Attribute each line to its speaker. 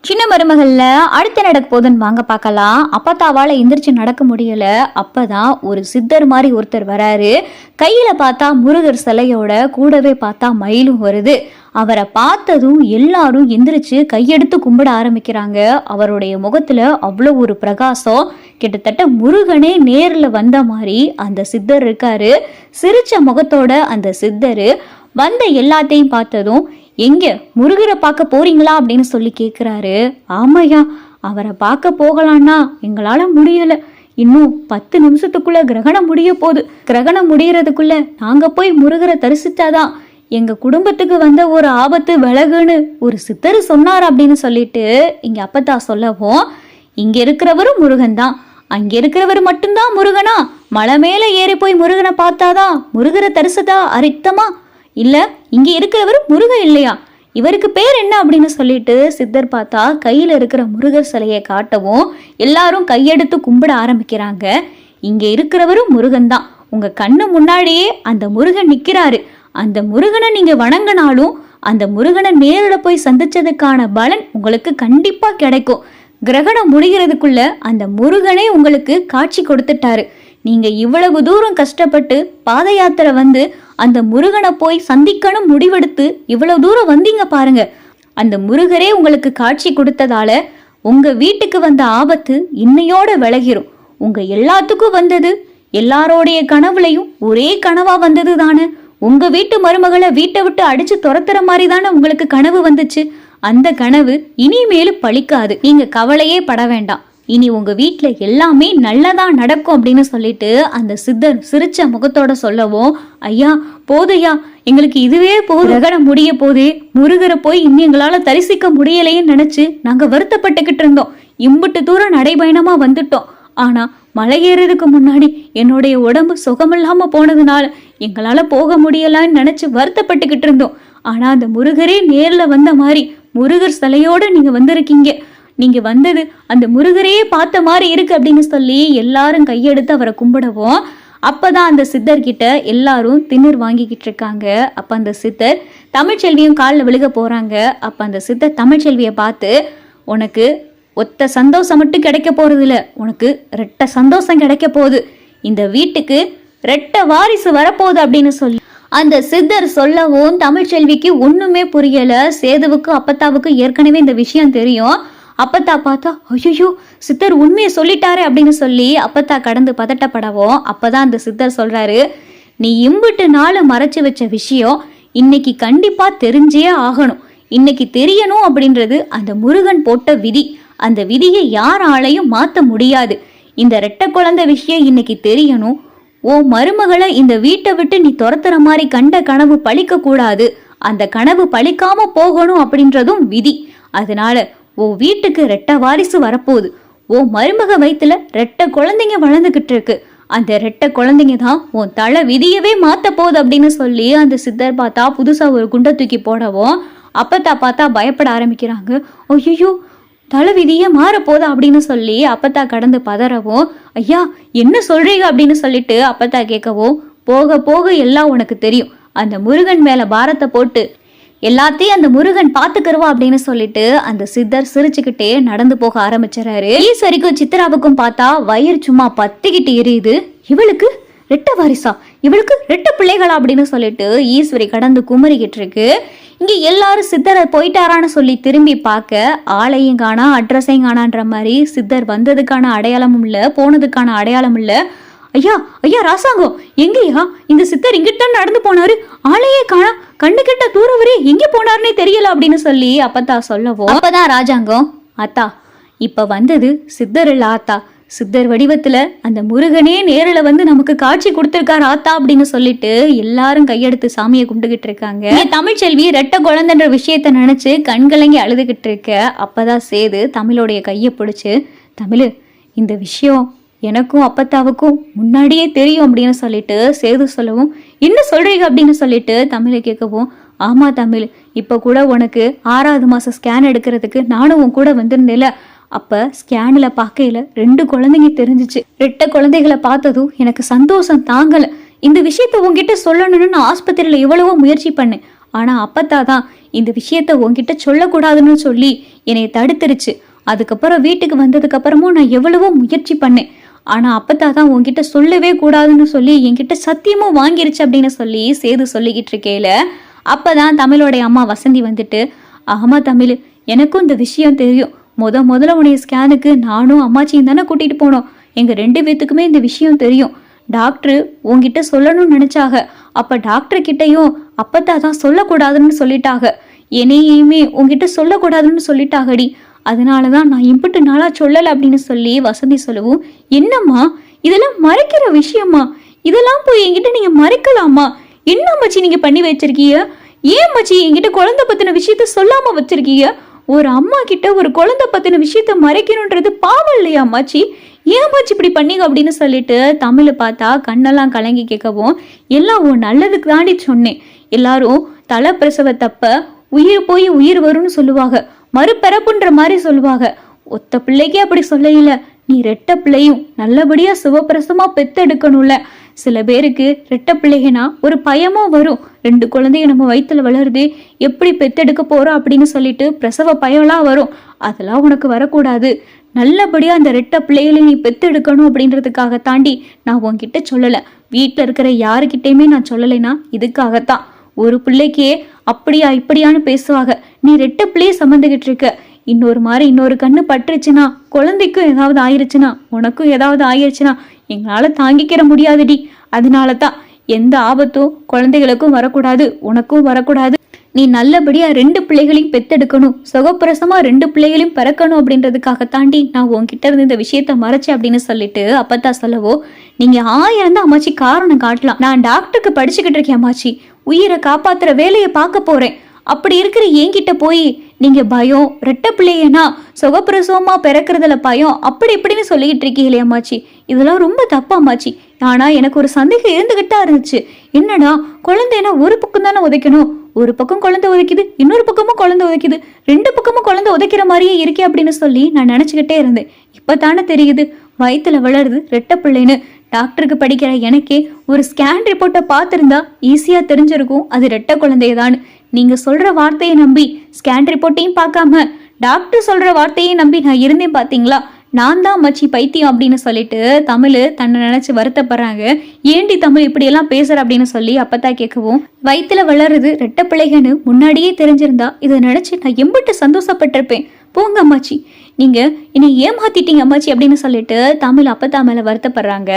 Speaker 1: சின்ன மருமகள்ல அடுத்து நடக்க போதுன்னு வாங்க பார்க்கலாம். அப்பத்தாவால எந்திரிச்சு நடக்க முடியல. அப்பதான் ஒரு சித்தர் மாதிரி ஒருத்தர் வராரு. கையில பார்த்தா முருகர் சிலையோட கூடவே பார்த்தா மயிலும் வருது. அவரை பார்த்ததும் எல்லாரும் எந்திரிச்சு கையெடுத்து கும்பிட ஆரம்பிக்கிறாங்க. அவருடைய முகத்துல அவ்வளோ ஒரு பிரகாசம், கிட்டத்தட்ட முருகனே நேர்ல வந்த மாதிரி அந்த சித்தர் இருக்காரு. சிரிச்ச முகத்தோட அந்த சித்தரு வந்த எல்லாத்தையும் பார்த்ததும், எங்க முருகரை பார்க்க போறீங்களா அப்படின்னு சொல்லி கேட்குறாரு. ஆமையா, அவரை பார்க்க போகலான்னா எங்களால முடியல. இன்னும் 10 நிமிஷத்துக்குள்ள கிரகணம் முடிய போகுது. கிரகணம் முடியறதுக்குள்ள நாங்க போய் முருகரை தரிசிச்சாதான் எங்க குடும்பத்துக்கு வந்த ஒரு ஆபத்து விலகுன்னு ஒரு சித்தர் சொன்னார் அப்படின்னு சொல்லிட்டு இங்க அப்பத்தா சொல்லவும், இங்க இருக்கிறவரும் முருகன் தான், அங்க இருக்கிறவர் மட்டும்தான் முருகனா? மலை மேல ஏறி போய் முருகனை பார்த்தாதான் முருகரை தரிசதா அரித்தமா? இல்ல இங்க இருக்கிறவர் முருகன் இல்லையா? இவருக்கு பேர் என்ன அப்படின்னு சொல்லிட்டு சித்தர் பார்த்தா கையில இருக்கிற முருகர் சிலையை காட்டவும் எல்லாரும் கையெடுத்து கும்பிட ஆரம்பிக்கிறாங்க. இங்க இருக்கிறவரும் முருகன் தான். உங்க கண்ணு முன்னாடியே அந்த முருகன் நிக்கிறாரு. அந்த முருகனை நீங்க வணங்கினாலும் அந்த முருகனை நேரில் போய் சந்திச்சதுக்கான பலன் உங்களுக்கு கண்டிப்பா கிடைக்கும். கிரகணம் முடிகிறதுக்குள்ள அந்த முருகனே உங்களுக்கு காட்சி கொடுத்துட்டாரு. நீங்க இவ்வளவு தூரம் கஷ்டப்பட்டு பாத யாத்திரை வந்து அந்த முருகனை போய் சந்திக்கணும் முடிவெடுத்து இவ்வளவு தூரம் வந்தீங்க பாருங்க. அந்த முருகரே உங்களுக்கு காட்சி கொடுத்ததால உங்க வீட்டுக்கு வந்த ஆபத்து இன்னையோட விலகிரும். உங்க எல்லாத்துக்கும் வந்தது எல்லாரோடைய கனவுலையும் ஒரே கனவா வந்தது தானே. உங்க வீட்டு மருமகளை வீட்டை விட்டு அடிச்சு துரத்துற மாதிரி தானே உங்களுக்கு கனவு வந்துச்சு. அந்த கனவு இனிமேலும் பழிக்காது. நீங்க கவலையே பட வேண்டாம். இனி உங்க வீட்டுல எல்லாமே நல்லதா நடக்கும் அப்படின்னு சொல்லிட்டு அந்த சித்தர் சிரிச்ச முகத்தோட சொல்லவும், ஐயா போதையா, எங்களுக்கு இதுவே போதும். கிரகணம் முடிய போதே முருகரை போய் இன்னும் எங்களால தரிசிக்க முடியலையேன்னு நினைச்சு நாங்க வருத்தப்பட்டுக்கிட்டு இருந்தோம். இம்புட்டு தூரம் நடைபயணமா வந்துட்டோம். ஆனா மலை ஏறதுக்கு முன்னாடி என்னுடைய உடம்பு சுகமில்லாம போனதுனால எங்களால போக முடியலான்னு நினைச்சு வருத்தப்பட்டுக்கிட்டு இருந்தோம். ஆனா அந்த முருகரே நேர்ல வந்த மாதிரி முருகர் சிலையோட நீங்க வந்திருக்கீங்க. நீங்க வந்தது அந்த முருகரையே பார்த்த மாதிரி இருக்கு அப்படின்னு சொல்லி எல்லாரும் கையெடுத்து அவரை கும்பிடவும், அப்பதான் அந்த சித்தர்கிட்ட எல்லாரும் திண்ணூர் வாங்கிக்கிட்டு இருக்காங்க. அப்ப அந்த சித்தர் தமிழ்ச்செல்வியும் காலில் விழுக போறாங்க. அப்ப அந்த சித்தர் தமிழ்ச்செல்வியை பார்த்து, உனக்கு ஒத்த சந்தோஷம் மட்டும் கிடைக்க போறது இல்ல, உனக்கு 2 சந்தோஷம் கிடைக்க போகுது. இந்த வீட்டுக்கு 2 வாரிசு வரப்போகுது அப்படின்னு சொல்லி அந்த சித்தர் சொல்லவும் தமிழ்ச்செல்விக்கு ஒண்ணுமே புரியல. சேதுவுக்கு அப்பத்தாவுக்கு ஏற்கனவே இந்த விஷயம் தெரியும். அப்பத்தா பார்த்தா, ஐயோ சித்தர் உண்மையை சொல்லிட்டாரு அப்படின்னு சொல்லி அப்பத்தா கடந்து பதட்டப்படவும், அப்பதான் அந்த சித்தர் சொல்றாரு, நீ இம்புட்டு நாள் மறைச்சு வச்ச விஷயம் இன்னைக்கு கண்டிப்பா தெரிஞ்சே ஆகணும். இன்னைக்கு தெரியணும் அப்படின்றது அந்த முருகன் போட்ட விதி. அந்த விதியை யாராலையும் மாத்த முடியாது. இந்த 2 குழந்தை விஷயம் இன்னைக்கு தெரியணும். ஓ மருமகளை இந்த வீட்டை விட்டு நீ துரத்துற மாதிரி கண்ட கனவு பழிக்க கூடாது. அந்த கனவு பழிக்காம போகணும் அப்படின்றதும் விதி. அதனால ஓ வீட்டுக்கு 2 வாரிசு வரப்போகுது. ஓ மருமக வயிற்றுல 2 குழந்தைங்க வளர்ந்துகிட்டு இருக்கு. அந்த 2 குழந்தைங்க தான் உன் தலை விதியவே மாத்த போகுது அப்படின்னு சொல்லி அந்த சித்தர் பார்த்தா புதுசா ஒரு குண்டை தூக்கி போடவும், அப்பத்தா பார்த்தா பயப்பட ஆரம்பிக்கிறாங்க. ஐயோ தலை விதியே மாறப்போதா அப்படின்னு சொல்லி அப்பத்தா கடந்து பதறவும், ஐயா என்ன சொல்றீங்க அப்படின்னு சொல்லிட்டு அப்பத்தா கேட்கவும், போக போக எல்லாம் உனக்கு தெரியும். அந்த முருகன் மேல பாரத்தை போட்டு எல்லாத்தையும் அந்த முருகன் பாத்துக்கிறவா அப்படின்னு சொல்லிட்டு அந்த சித்தர் சிரிச்சுக்கிட்டே நடந்து போக ஆரம்பிச்சாரு. ஈஸ்வரிக்கும் சித்ராவுக்கும் பார்த்தா வயிறு சும்மா பத்திக்கிட்டு எரியுது. இவளுக்கு 2 வாரிசா, இவளுக்கு 2 பிள்ளைகளா அப்படின்னு சொல்லிட்டு ஈஸ்வரி கடந்து குமரிக்கிட்டு இருக்கு. இங்க எல்லாரும் சித்தரை போயிட்டாரான்னு சொல்லி திரும்பி பார்க்க ஆளையும் காணா அட்ரஸையும் காணான்ற மாதிரி சித்தர் வந்ததுக்கான அடையாளமும் இல்ல, போனதுக்கான அடையாளம் இல்ல. ஐயா ஐயா ராசாங்கம் எங்கயா? இந்த சித்தர் இங்கிட்ட நடந்து போனாரு, ஆளையே காணா, கண்ணு கிட்ட தூரவரே எங்க போனாருன்னே தெரியல அப்படின்னு சொல்லி அப்பத்தா சொல்லவும், அப்பதான் ராஜாங்கம், அத்தா இப்ப வந்தது சித்தர் இல்ல ஆத்தா, சித்தர் வடிவத்துல அந்த முருகனே நேரில் வந்து நமக்கு காட்சி கொடுத்திருக்காரு ஆத்தா அப்படின்னு சொல்லிட்டு எல்லாரும் கையெடுத்து சாமியை கும்பிட்டுக்கிட்டு இருக்காங்க. தமிழ்ச்செல்வி 2 குழந்தைன்ற விஷயத்த நினைச்சு கண்கலங்கி அழுதுகிட்டு இருக்க. அப்பதான் சேது தமிழோடைய கையை பிடிச்சு, தமிழ் இந்த விஷயம் எனக்கும் அப்பத்தாவுக்கும் முன்னாடியே தெரியும் அப்படின்னு சொல்லிட்டு சேது சொல்லவும், என்ன சொல்றீங்க அப்படின்னு சொல்லிட்டு தமிழை கேட்கவும், ஆமா தமிழ், இப்ப கூட உனக்கு 6வது மாசம் ஸ்கேன் எடுக்கிறதுக்கு நானும் உன் கூட வந்திருந்தேல, அப்ப ஸ்கேன்ல பார்க்கையில 2 குழந்தைங்க தெரிஞ்சிச்சு. 2 குழந்தைகளை பார்த்ததும் எனக்கு சந்தோஷம் தாங்கல. இந்த விஷயத்த உங்ககிட்ட சொல்லணும்னு நான் ஆஸ்பத்திரியில எவ்வளவோ முயற்சி பண்ணேன். ஆனா அப்பத்தா தான் இந்த விஷயத்த உன்கிட்ட சொல்லக்கூடாதுன்னு சொல்லி என்னை தடுத்துருச்சு. அதுக்கப்புறம் வீட்டுக்கு வந்ததுக்கு அப்புறமும் நான் எவ்வளவோ முயற்சி பண்ணேன். ஆனா அப்பத்தா தான் உன்கிட்ட சொல்லவே கூடாதுன்னு சொல்லி என்கிட்ட சத்தியமும் வாங்கிருச்சு அப்படின்னு சொல்லி சேது சொல்லிக்கிட்டு இருக்கையில அப்பதான் தமிழோடைய அம்மா வசந்தி வந்துட்டு, ஆமா தமிழ், எனக்கும் இந்த விஷயம் தெரியும். முதல்ல உன்னைய ஸ்கேனுக்கு நானும் அம்மாச்சியும் தானே கூட்டிட்டு போனோம். எங்க 2 பேத்துக்குமே இந்த விஷயம் தெரியும். டாக்டர் உன்கிட்ட சொல்லணும்னு நினைச்சாக. அப்ப டாக்டர் கிட்டையும் அப்பத்தா தான் சொல்லக்கூடாதுன்னு சொல்லிட்டாக. என்னையுமே உன்கிட்ட சொல்லக்கூடாதுன்னு சொல்லிட்டாகடி. அதனாலதான் நான் இம்புட்டு நாளா சொல்லல அப்படின்னு சொல்லி வசந்தி சொல்லவும், என்னம்மா இதெல்லாம் மறைக்கிற விஷயமா? இதெல்லாம் போய் என்கிட்ட நீங்க மறைக்கலாமா? என்ன மச்சி நீங்க பண்ணி வச்சிருக்கீங்க? ஏன் மச்சி என்கிட்ட குழந்தை பத்தின விஷயத்த சொல்லாம வச்சிருக்கீங்க? ஒரு அம்மா கிட்ட ஒரு குழந்தை பத்தின விஷயத்த மறைக்கணும்ன்றது பாவம் இல்லையா மச்சி? ஏன் மச்சி இப்படி பண்ணீங்க அப்படின்னு சொல்லிட்டு தமிழை பார்த்தா கண்ணெல்லாம் கலங்கி கேட்கவும், எல்லாம் உன் நல்லதுக்கு தாண்டி சொன்னேன். எல்லாரும் தலை பிரசவத்தப்ப உயிர் போய் உயிர் வரும்னு சொல்லுவாங்க, மறுபிறப்புன்ற மாதிரி சொல்லுவாங்க. ஒத்த பிள்ளைக்கே அப்படி சொல்லல, நீ 2 பிள்ளையும் நல்லபடியா சுவப்பிரசமா பெத்தெடுக்கணும்ல. சில பேருக்கு 2 பிள்ளைகனா ஒரு பயமும் வரும். 2 குழந்தைங்க நம்ம வயிற்றுல வளருது, எப்படி பெத்தெடுக்க போறோம் அப்படின்னு சொல்லிட்டு பிரசவ பயம்லாம் வரும். அதெல்லாம் உனக்கு வரக்கூடாது. நல்லபடியா அந்த 2 பிள்ளைகளையும் நீ பெத்தெடுக்கணும் அப்படின்றதுக்காக தாண்டி நான் உன்கிட்ட சொல்லலை. வீட்டில் இருக்கிற யாருக்கிட்டையுமே நான் சொல்லலைன்னா இதுக்காகத்தான். ஒரு பிள்ளைக்கே அப்படியா இப்படியான்னு பேசுவாங்க. நீ 2 பிள்ளைய சம்மந்துகிட்டு இருக்க. இன்னொரு கண்ணு பட்டுருச்சுன்னா, குழந்தைக்கும் ஏதாவது ஆயிருச்சுன்னா, உனக்கும் ஏதாவது ஆயிருச்சுன்னா எங்களால தாங்கிக்கிற முடியாதுடி. அதனால தான் எந்த ஆபத்தும் குழந்தைகளுக்கும் வரக்கூடாது, உனக்கும் வரக்கூடாது. நீ நல்லபடியா 2 பிள்ளைகளையும் பெத்தெடுக்கணும், சுகப்பிரசமா 2 பிள்ளைகளையும் பிறக்கணும் அப்படின்றதுக்காக தாண்டி நான் உன்கிட்ட இருந்து இந்த விஷயத்த மறைச்சேன் அப்படின்னு சொல்லிட்டு அப்பத்தா சொல்லவோ, நீங்க 1000 தான் அம்மாச்சி காரணம் காட்டலாம். நான் டாக்டருக்கு படிச்சுக்கிட்டு இருக்கேன் அம்மாச்சி, உயிரை காப்பாத்துற வேலையை பார்க்க போறேன். அப்படி இருக்கிற என்கிட்ட போய் நீங்க பயம், 2 பிள்ளையனா சுகப்பிரசவமா பிறக்கிறதுல பயம் அப்படி இப்படின்னு சொல்லிக்கிட்டு இருக்கீங்களே அம்மாச்சி, இதெல்லாம் ரொம்ப தப்பாம்மாச்சி. ஆனா எனக்கு ஒரு சந்தேகம் இருந்துகிட்டா இருந்துச்சு. என்னடா குழந்தைனா ஒரு பக்கம் தானே உதைக்கணும், ஒரு பக்கம் குழந்தை உதைக்குது, இன்னொரு பக்கமும் குழந்தை உதைக்குது, 2 பக்கமும் குழந்தை உதைக்கிற மாதிரியே இருக்கே அப்படின்னு சொல்லி நான் நினைச்சுக்கிட்டே இருந்தேன். இப்பதானே தெரியுது வயிற்றுல வளருது 2 பிள்ளைன்னு. டாக்டருக்கு படிக்கிற எனக்கே ஒரு ஸ்கேன் ரிப்போர்ட்டை பார்த்துருந்தா ஈஸியா தெரிஞ்சிருக்கும் அது 2 குழந்தையதான்னு. நீங்க சொல்ற வார்த்தையை நம்பி ஸ்கேன் ரிப்போர்ட்டையும் பார்க்காம டாக்டர் சொல்ற வார்த்தையை நம்பி நான் இருந்தேன் பாத்தீங்களா, நான் தான் மச்சி பைத்தியம் அப்படின்னு சொல்லிட்டு தமிழ் தன்னை நினைச்சு வருத்தப்படுறாங்க. ஏண்டி தமிழ் இப்படி எல்லாம் பேசுற அப்படின்னு சொல்லி அப்பத்தா கேட்கவும், வயிற்றுல வளருது 2 பிள்ளைகன்னு முன்னாடியே தெரிஞ்சிருந்தா இதை நினைச்சு நான் எம்பிட்டு சந்தோஷப்பட்டிருப்பேன். போங்க அம்மாச்சி, நீங்க என்னை ஏமாத்திட்டீங்க அம்மாச்சி அப்படின்னு சொல்லிட்டு தமிழ் அப்பத்தா மேல வருத்தப்படுறாங்க.